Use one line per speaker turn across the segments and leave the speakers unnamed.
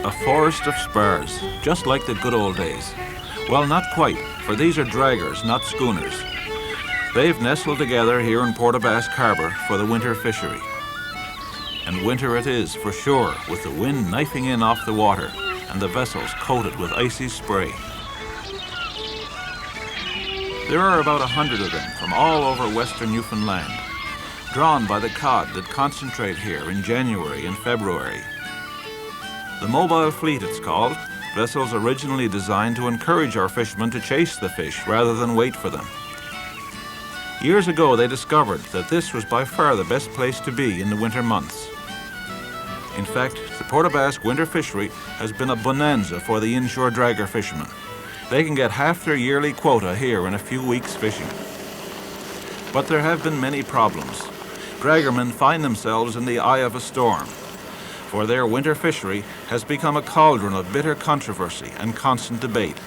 A forest of spars, just like the good old days. Well, not quite, for these are draggers, not schooners. They've nestled together here in Port of Basque Harbour for the winter fishery. And winter it is, for sure, with the wind knifing in off the water and the vessels coated with icy spray. There are about 100 of them from all over western Newfoundland, drawn by the cod that concentrate here in January and February. The mobile fleet, it's called, vessels originally designed to encourage our fishermen to chase the fish rather than wait for them. Years ago, they discovered that this was by far the best place to be in the winter months. In fact, the Port of Basque winter fishery has been a bonanza for the inshore dragger fishermen. They can get half their yearly quota here in a few weeks fishing. But there have been many problems. Draggermen find themselves in the eye of a storm, for their winter fishery has become a cauldron of bitter controversy and constant debate.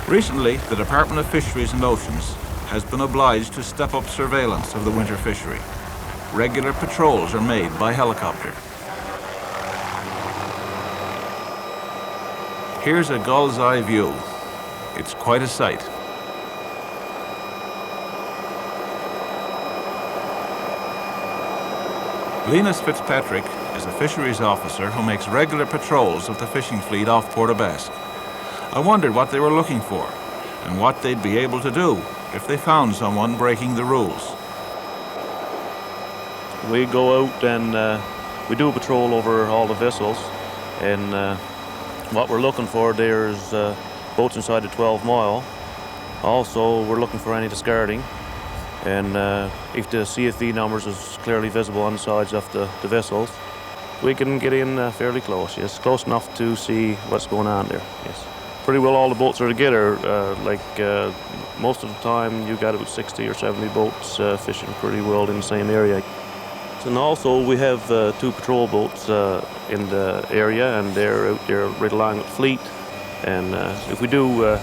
Recently, the Department of Fisheries and Oceans has been obliged to step up surveillance of the winter fishery. Regular patrols are made by helicopter. Here's a gull's eye view. It's quite a sight. Linus Fitzpatrick is a fisheries officer who makes regular patrols of the fishing fleet off Port of Basque. I wondered what they were looking for and what they'd be able to do if they found someone breaking the rules.
We go out and we do a patrol over all the vessels, and what we're looking for there is boats inside the 12 mile. Also, we're looking for any discarding. And if the CFV numbers is clearly visible on the sides of the vessels, we can get in fairly close, yes. Close enough to see what's going on there, yes. Pretty well all the boats are together. Most of the time you got about 60 or 70 boats fishing pretty well in the same area. And also we have 2 patrol boats in the area, and they're out there right along with the fleet. And if we do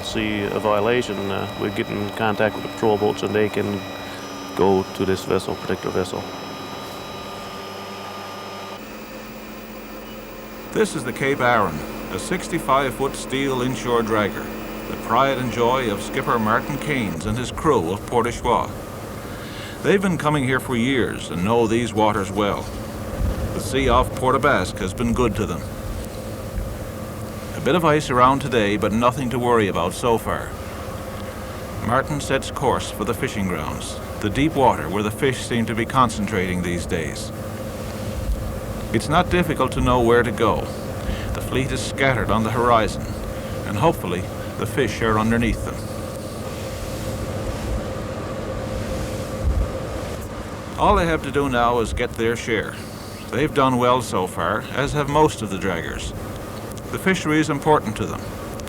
see a violation, we get in contact with the patrol boats and they can go to this vessel, particular vessel.
This is the Cape Erin, a 65-foot steel inshore dragger, the pride and joy of skipper Martin Keynes and his crew of Port of Choix. They've been coming here for years and know these waters well. The sea off Port of Basque has been good to them. A bit of ice around today, but nothing to worry about so far. Martin sets course for the fishing grounds, the deep water where the fish seem to be concentrating these days. It's not difficult to know where to go. The fleet is scattered on the horizon, and hopefully the fish are underneath them. All they have to do now is get their share. They've done well so far, as have most of the draggers. The fishery is important to them.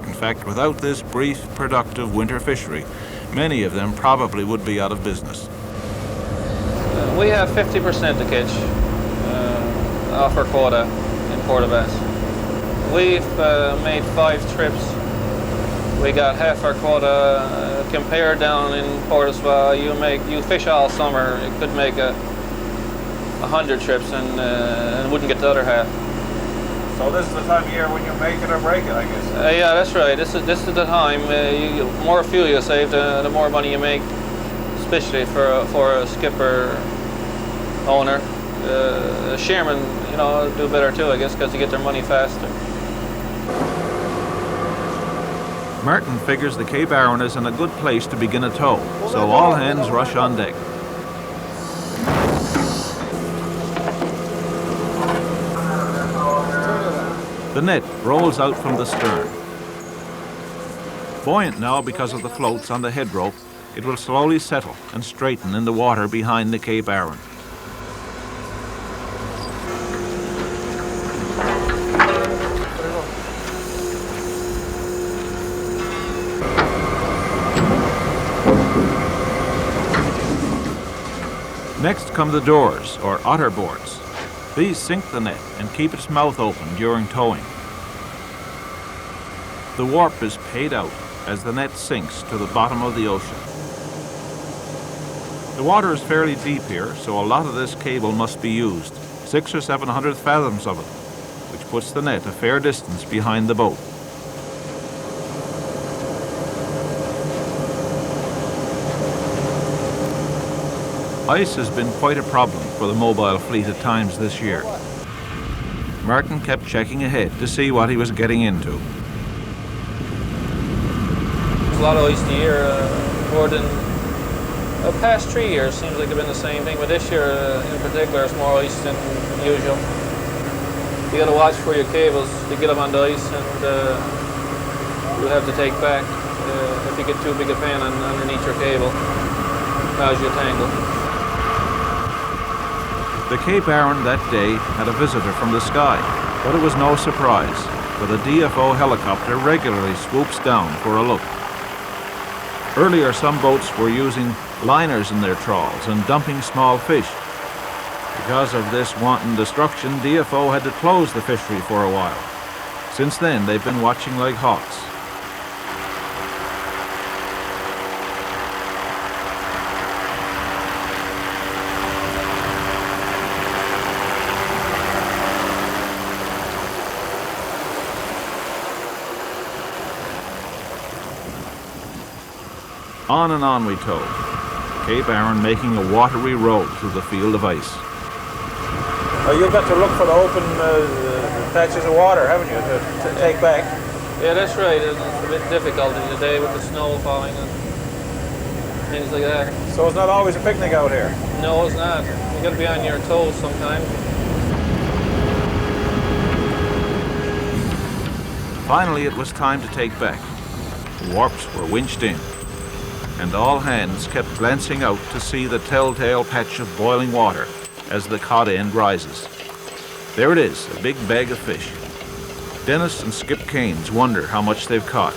In fact, without this brief, productive winter fishery, many of them probably would be out of business.
We have 50% to catch off our quota in Port of Basque. We've made 5 trips. We got half our quota. Compared down in Port of Choix, you fish all summer. You could make 100 trips and wouldn't get the other half.
So this is the time of year when you make it or break it, I guess.
Yeah, that's right. This is the time. The more fuel you save, the more money you make, especially for a skipper owner. Shearmen, do better too, I guess, because you get their money faster.
Martin figures the Cape Erin is in a good place to begin a tow, so all hands rush on deck. The net rolls out from the stern. Buoyant now because of the floats on the head rope, it will slowly settle and straighten in the water behind the Cape Erin. Next come the doors, or otter boards. These sink the net and keep its mouth open during towing. The warp is paid out as the net sinks to the bottom of the ocean. The water is fairly deep here, so a lot of this cable must be used, 600 or 700 fathoms of it, which puts the net a fair distance behind the boat. Ice has been quite a problem for the mobile fleet at times this year. Martin kept checking ahead to see what he was getting into.
There's a lot of ice the year, more than the past 3 years seems like they've been the same thing, but this year in particular it's more ice than usual. You got to watch for your cables to get them on the ice, and you'll have to take back if you get too big a pan underneath your cable, cause you tangle.
The Cape Erin that day had a visitor from the sky, but it was no surprise, for the DFO helicopter regularly swoops down for a look. Earlier, some boats were using liners in their trawls and dumping small fish. Because of this wanton destruction, DFO had to close the fishery for a while. Since then, they've been watching like hawks. On and on we towed, Cape Erin making a watery road through the field of ice.
You've got to look for the open patches of water, haven't you, to take back?
Yeah, that's right. It's a bit difficult today with the snow falling and things like that.
So it's not always a picnic out here?
No, it's not. You got to be on your toes sometimes.
Finally, it was time to take back. The warps were winched in, and all hands kept glancing out to see the telltale patch of boiling water as the cod end rises. There it is, a big bag of fish. Dennis and Skip Caines wonder how much they've caught.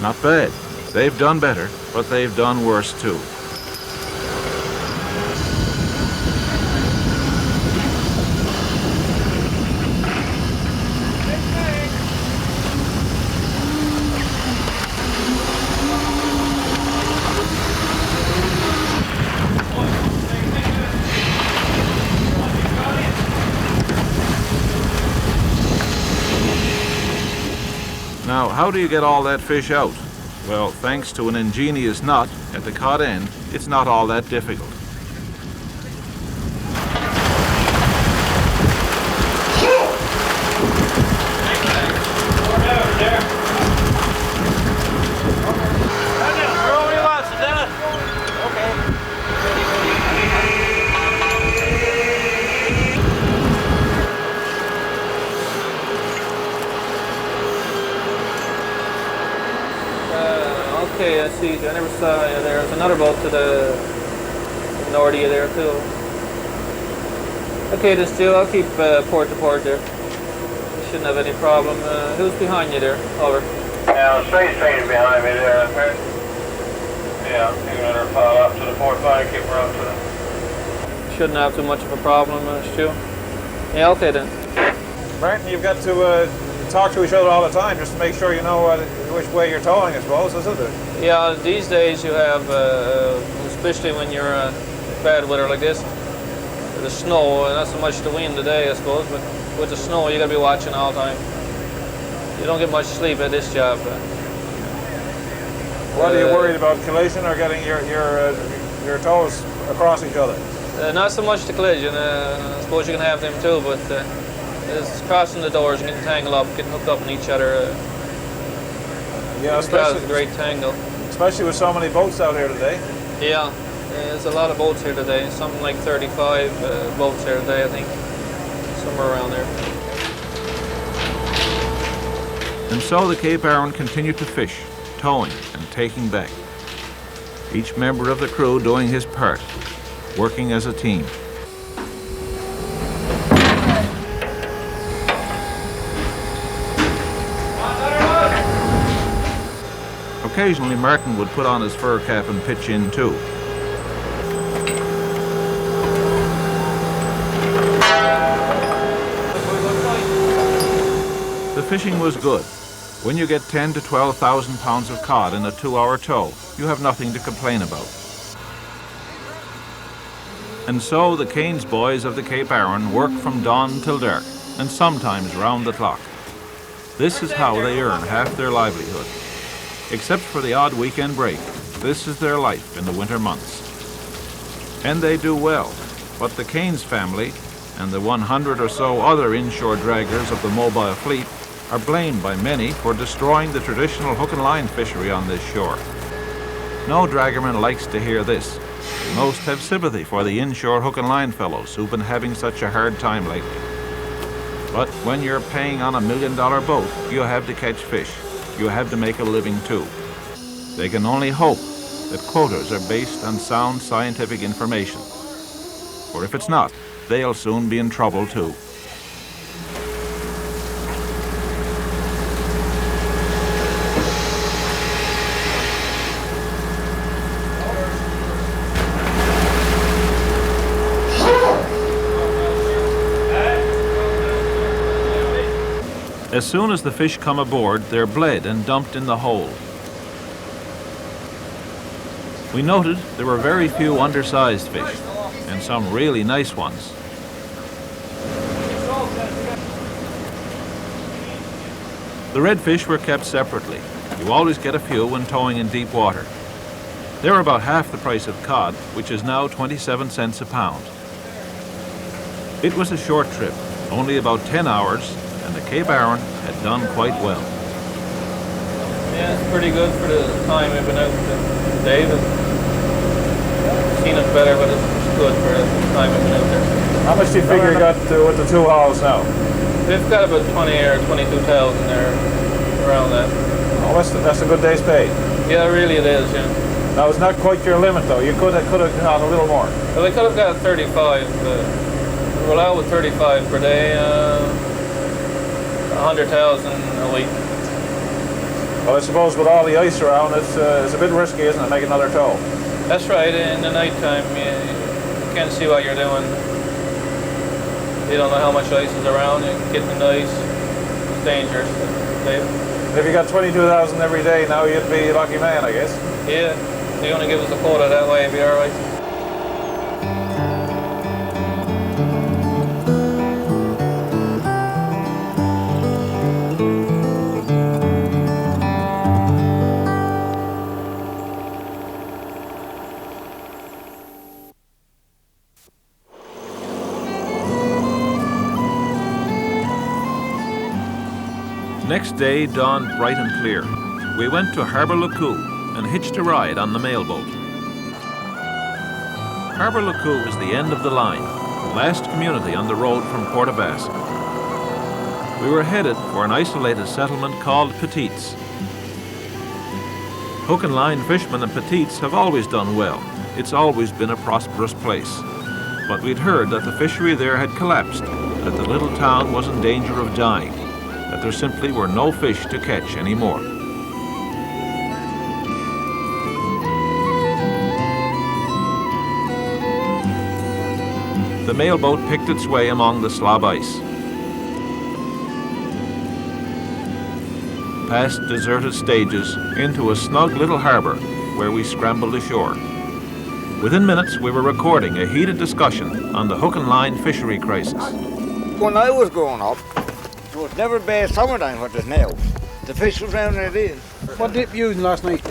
Not bad. They've done better, but they've done worse too. Now, how do you get all that fish out? Well, thanks to an ingenious nut at the cod end, it's not all that difficult.
Okay, I see. I never saw there's another boat to the north of you there too. Okay, then Stu, I'll keep port to port there. Shouldn't have any problem. Who's behind you there? Over.
Yeah, straight behind me there. Yeah, you better follow up to the port fire, keep her up to the...
Shouldn't have too much of a problem, Stu. Yeah, okay then.
Martin, you've got to talk to each other all the time just to make sure you know which way you're towing, I suppose, isn't it?
Yeah, these days you have, especially when you're bad weather like this, the snow, not so much the wind today, I suppose, but with the snow you got to be watching all the time. You don't get much sleep at this job.
What are you worried about, collision or getting your toes across each other?
Not so much the collision. I suppose you can have them too, but it's crossing the doors and getting tangled up, getting hooked up on each other.
Yeah,
it's a great tangle.
Especially with so many boats out here today.
Yeah, there's a lot of boats here today. Something like 35 boats here today, I think. Somewhere around there.
And so the Cape Erin continued to fish, towing and taking back. Each member of the crew doing his part, working as a team. Occasionally, Martin would put on his fur cap and pitch in too. The fishing was good, When you get 10 to 12,000 pounds of cod in a 2-hour tow, you have nothing to complain about. And so the Keynes boys of the Cape Erin work from dawn till dark, and sometimes round the clock. This is how they earn half their livelihood. Except for the odd weekend break, this is their life in the winter months. And they do well, but the Keynes family and the 100 or so other inshore draggers of the mobile fleet are blamed by many for destroying the traditional hook and line fishery on this shore. No draggerman likes to hear this. Most have sympathy for the inshore hook and line fellows who've been having such a hard time lately. But when you're paying on $1 million boat, you have to catch fish. You have to make a living too. They can only hope that quotas are based on sound scientific information. For if it's not, they'll soon be in trouble too. As soon as the fish come aboard, they're bled and dumped in the hold. We noted there were very few undersized fish, and some really nice ones. The redfish were kept separately. You always get a few when towing in deep water. They're about half the price of cod, which is now 27 cents a pound. It was a short trip, only about 10 hours, and the Cape Erin had done quite well.
Yeah, it's pretty good for the time we've been out today. Seen it better, but it's good for the time we've been out there.
How much do you figure you got with the 2 hauls now?
We've got about 20 or 22,000 there, around that.
Oh, that's a good day's pay.
Yeah, really it is, yeah.
Now, it's not quite your limit, though. You could have gone a little more.
Well, they could have got 35. We're allowed with 35 per day. 100,000 a week.
Well, I suppose with all the ice around, it's a bit risky, isn't it, make another tow?
That's right. In the night time, you can't see what you're doing. You don't know how much ice is around. You get in the ice. It's dangerous.
If you got 22,000 every day now, you'd be a lucky man, I guess.
Yeah. They only give us a quota that way, it'd be all right.
Next day dawned bright and clear. We went to Harbour Lacou and hitched a ride on the mailboat. Harbour Lacou is the end of the line, the last community on the road from Port aux Basques. We were headed for an isolated settlement called Petites. Hook and line fishermen and Petites have always done well. It's always been a prosperous place. But we'd heard that the fishery there had collapsed, that the little town was in danger of dying, that there simply were no fish to catch anymore. The mailboat picked its way among the slob ice. Past deserted stages into a snug little harbour where we scrambled ashore. Within minutes we were recording a heated discussion on the hook and line fishery crisis.
When I was growing up, it was never bad summertime what it is now. The fish was round as it is.
What dip you using last night?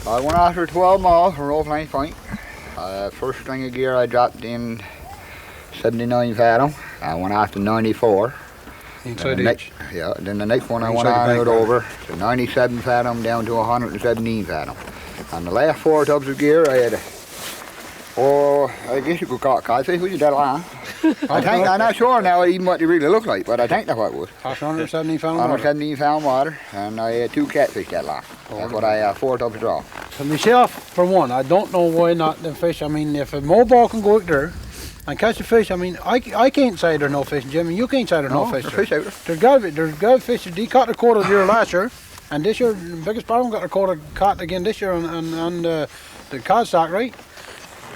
I went after 12 miles from Rope Line Point. First string of gear I dropped in 79 fathom. I went after 94.
Inside each?
Yeah, then the next one I went on out over to 97 fathom down to 117 fathom. And the last 4 tubs of gear I had, I guess you could call it codfish, which is that long. I'm not sure now even what they really look like, but I think that's what it was.
That's 117 pound water?
117 pound water, and I had 2 catfish that long. That's what I have 4 tubs of draw.
For myself, for one, I don't know why not the fish. I mean, if a mobile can go out there and catch a fish, I mean, I can't say there's no fish, Jimmy. You can't say there's no fish.
Fish out there.
There's got to be fish. They caught the quota year last year, and this year, the biggest problem got the quota caught again this year on the cod stock, right?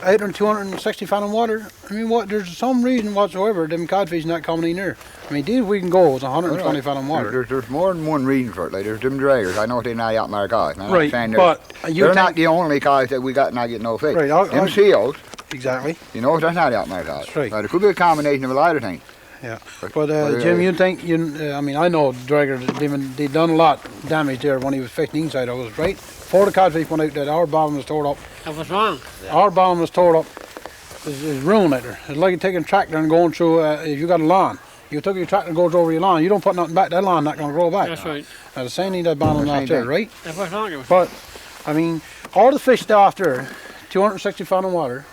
out in 260 fathom water. I mean, what? There's some reason whatsoever them codfish not coming in there. I mean, these we can go with 120 fathom water.
There's more than one reason for it. Like there's them draggers. I know they're not out my guys.
Right, but
they're not the only guys that we got not getting no fish.
Right,
them seals.
Exactly.
You know, that's not out my guys.
That's right.
Now, it could be a combination of a lot of things.
Yeah, but Jim, you think I mean, I know draggers. They done a lot of damage there when he was fishing inside of us, right? Before the codfish went out, that our bottom was tore up.
What's wrong?
Our bottom was tore up. It's ruined out there. It's like taking a tractor and going through. If you got a lawn, you took your tractor and goes over your lawn. You don't put nothing back. That lawn not going to grow back.
That's right.
Now the same thing that bottom not there, right?
What's wrong?
But I mean, all the fish after 260 fathom water.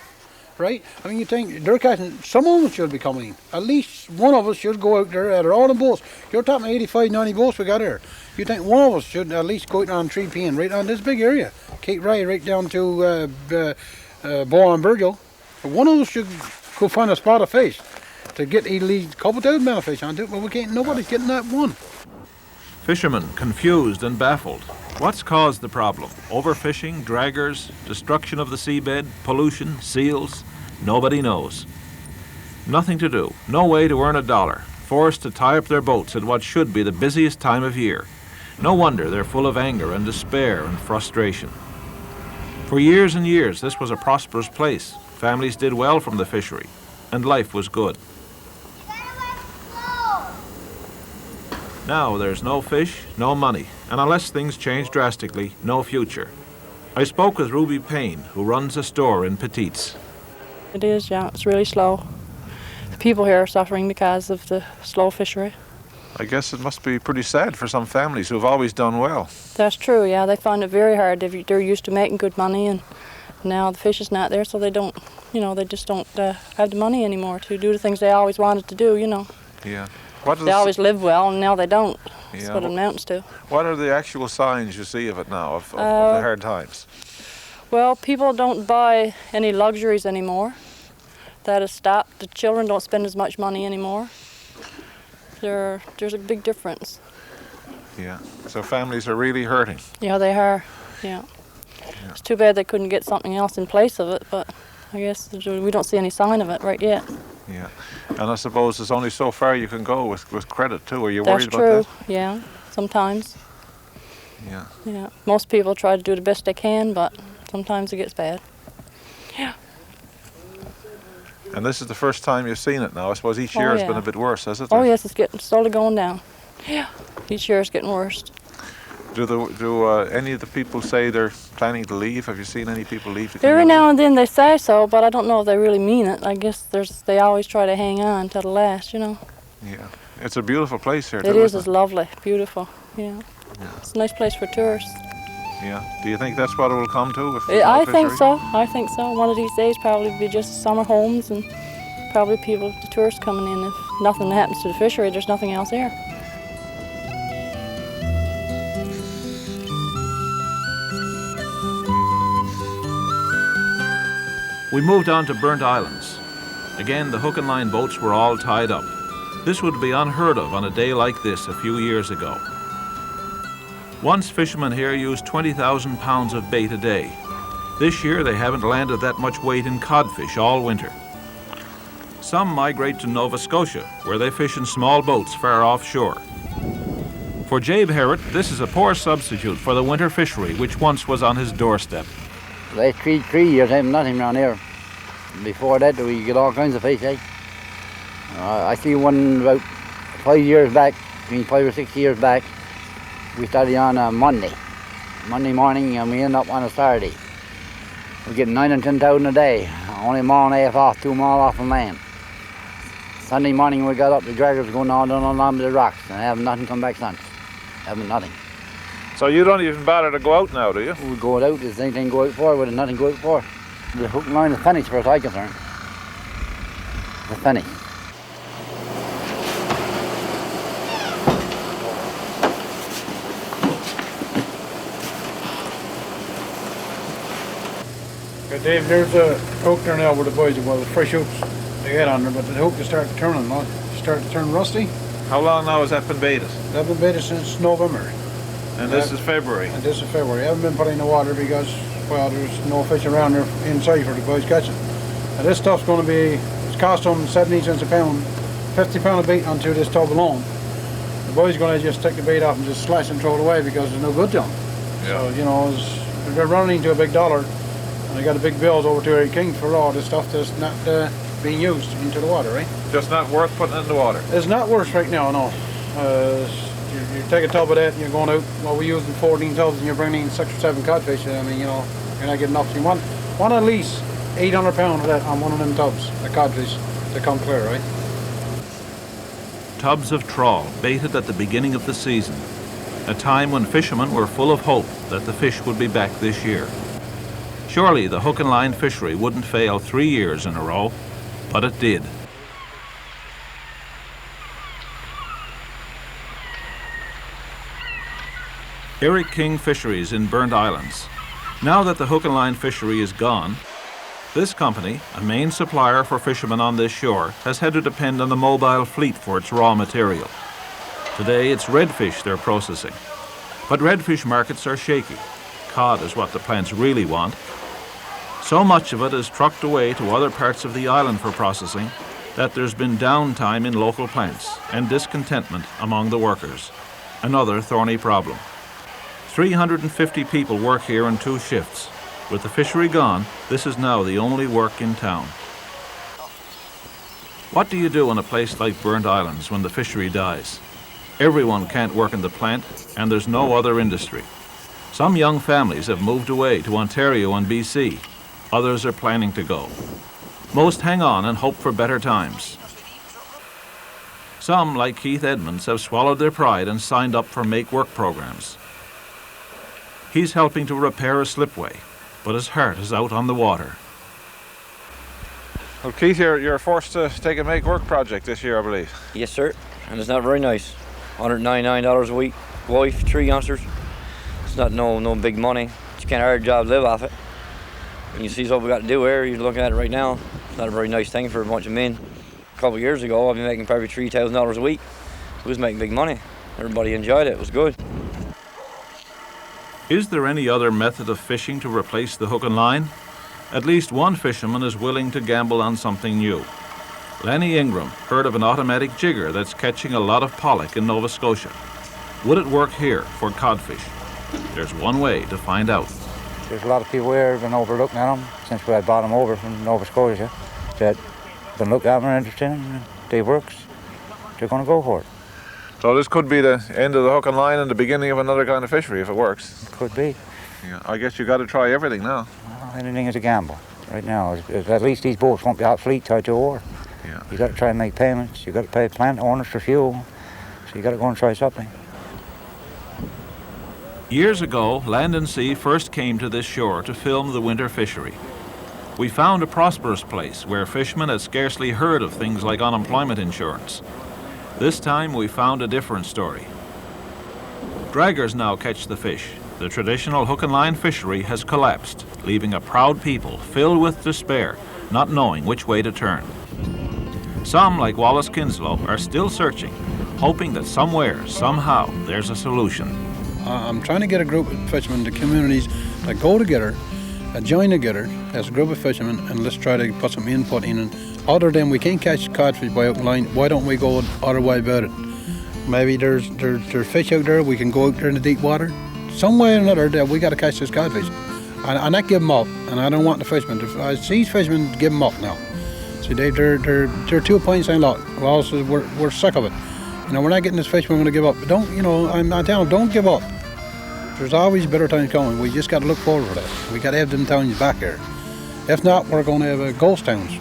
Right? I mean, you think they're catching, some of them should be coming in. At least one of us should go out there at all the boats. You're talking 85, 90 boats we got here. You think one of us should at least go out on 3P right on this big area. Cape Ray right down to Bow and Virgil. One of us should go find a spot of fish to get at least a couple thousand amount of fish onto it, but we can't, nobody's getting that one.
Fishermen confused and baffled. What's caused the problem? Overfishing, draggers, destruction of the seabed, pollution, seals? Nobody knows. Nothing to do, no way to earn a dollar, forced to tie up their boats at what should be the busiest time of year. No wonder they're full of anger and despair and frustration. For years and years, this was a prosperous place. Families did well from the fishery, and life was good. Now there's no fish, no money, and unless things change drastically, no future. I spoke with Ruby Payne, who runs a store in Petites.
It is, yeah. It's really slow. The people here are suffering because of the slow fishery.
I guess it must be pretty sad for some families who've always done well.
That's true, yeah. They find it very hard. They're used to making good money, and now the fish is not there, so they don't, they just don't have the money anymore to do the things they always wanted to do,
Yeah.
They always live well, and now they don't. That's what it amounts to.
What are the actual signs you see of it now, of the hard times?
Well, people don't buy any luxuries anymore. That has stopped. The children don't spend as much money anymore. There's a big difference.
Yeah, so families are really hurting.
Yeah, they are, yeah. It's too bad they couldn't get something else in place of it, but I guess we don't see any sign of it right yet.
Yeah, and I suppose there's only so far you can go with credit too. Are you worried about that?
That's true, yeah, sometimes.
Yeah.
Yeah, most people try to do the best they can, but sometimes it gets bad. Yeah.
And this is the first time you've seen it now. I suppose each year has been a bit worse, has it?
Oh yes, it's slowly going down. Yeah, each year it's getting worse.
Do any of the people say they're planning to leave? Have you seen any people leave?
Every now and then they say so, but I don't know if they really mean it. I guess they always try to hang on till the last,
Yeah, it's a beautiful place here.
It is. It's lovely, beautiful. Yeah, it's a nice place for tourists.
Yeah. Do you think that's what it will come to?
I think so. I think so. One of these days, probably be just summer homes and probably the tourists coming in. If nothing happens to the fishery, there's nothing else here.
We moved on to Burnt Islands. Again, the hook and line boats were all tied up. This would be unheard of on a day like this a few years ago. Once fishermen here used 20,000 pounds of bait a day. This year they haven't landed that much weight in codfish all winter. Some migrate to Nova Scotia, where they fish in small boats far offshore. For Jabe Herrett, this is a poor substitute for the winter fishery which once was on his doorstep.
Last three years, I have nothing around here. Before that, we get all kinds of fish, eh? I see one about 5 years back, between 5 or 6 years back. We started on a Monday morning, and we end up on a Saturday. We're getting 9,000 and 10,000 a day, only a mile and a half off, 2 miles off from land. Sunday morning we got up, the draggers going all down along the rocks, and I haven't nothing come back since. Haven't nothing.
So you don't even bother to go out now, do you?
We go out, there's anything to go out for, there's nothing to go out for. The hook and line is finished, as far as I'm concerned. It's finished.
Okay, Dave, there's a hook there now where the boys, the fresh hooks they had on there, but the hook has started turning, started to turn rusty.
How long now has that been baited?
That's been baited since November.
And this is February?
And this is February. I haven't been putting in the water because well, there's no fish around there inside for the boys catching. And this stuff's going to be, it's cost them 70 cents a pound, 50 pound of bait onto this tub alone. The boys are going to just take the bait off and just slash and throw it away because there's no good to them. Yeah. So, they're running into a big dollar, and they got the big bills over to Erin King for all this stuff that's not being used into the water, right?
Just not worth putting in the water?
It's not worth right now, no. You take a tub of that and you're going out, well, we use 14 tubs and you're bringing in 6 or 7 codfish. I mean, you're not getting enough. You want at least 800 pounds of that on one of them tubs, the codfish, to come clear, right?
Tubs of trawl baited at the beginning of the season, a time when fishermen were full of hope that the fish would be back this year. Surely the hook and line fishery wouldn't fail 3 years in a row, but it did. Erin King Fisheries in Burnt Islands. Now that the hook and line fishery is gone, this company, a main supplier for fishermen on this shore, has had to depend on the mobile fleet for its raw material. Today it's redfish they're processing. But redfish markets are shaky. Cod is what the plants really want. So much of it is trucked away to other parts of the island for processing that there's been downtime in local plants and discontentment among the workers. Another thorny problem. 350 people work here in 2 shifts. With the fishery gone, this is now the only work in town. What do you do in a place like Burnt Islands when the fishery dies? Everyone can't work in the plant, and there's no other industry. Some young families have moved away to Ontario and BC. Others are planning to go. Most hang on and hope for better times. Some, like Keith Edmonds, have swallowed their pride and signed up for make-work programs. He's helping to repair a slipway, but his heart is out on the water.
Well, Keith, you're forced to take a make-work project this year, I believe.
Yes, sir, and it's not very nice. $199 a week, wife, 3 youngsters. It's not no big money. It's kind of hard job to live off it. And you see what we got to do here. You're looking at it right now. It's not a very nice thing for a bunch of men. A couple of years ago, I've been making probably $3,000 a week. We was making big money. Everybody enjoyed it. It was good.
Is there any other method of fishing to replace the hook and line? At least one fisherman is willing to gamble on something new. Lenny Ingram heard of an automatic jigger that's catching a lot of pollock in Nova Scotia. Would it work here for codfish? There's one way to find out.
There's a lot of people here who've been overlooking at them since we had brought them over from Nova Scotia that been looked at and are interested in them. They works. They're going to go for it.
So this could be the end of the hook and line and the beginning of another kind of fishery if it works.
It could be.
Yeah, I guess you got to try everything now.
Well, anything is a gamble right now. At least these boats won't be out fleet tied to a wharf.
Yeah.
You got to try and make payments. You got to pay plant owners for fuel. So you got to go and try something.
Years ago, Land and Sea first came to this shore to film the winter fishery. We found a prosperous place where fishermen had scarcely heard of things like unemployment insurance. This time we found a different story. Draggers now catch the fish. The traditional hook and line fishery has collapsed, leaving a proud people filled with despair, not knowing which way to turn. Some, like Wallace Kinslow, are still searching, hoping that somewhere, somehow, there's a solution.
I'm trying to get a group of fishermen, the communities that go together, that join together as a group of fishermen, and let's try to put some input in. And other than we can't catch codfish by hook and line, why don't we go other way about it? Maybe there's fish out there, we can go out there in the deep water. Some way or another that we got to catch this codfish. And not give them up, and I don't want the fishermen. I see fishermen give them up now. See, they're to a point saying, look, we're sick of it. We're not getting this fish, we're going to give up. But don't, I'm not telling them, don't give up. There's always better times coming. We just got to look forward to that. We got to have them towns back here. If not, we're going to have ghost towns.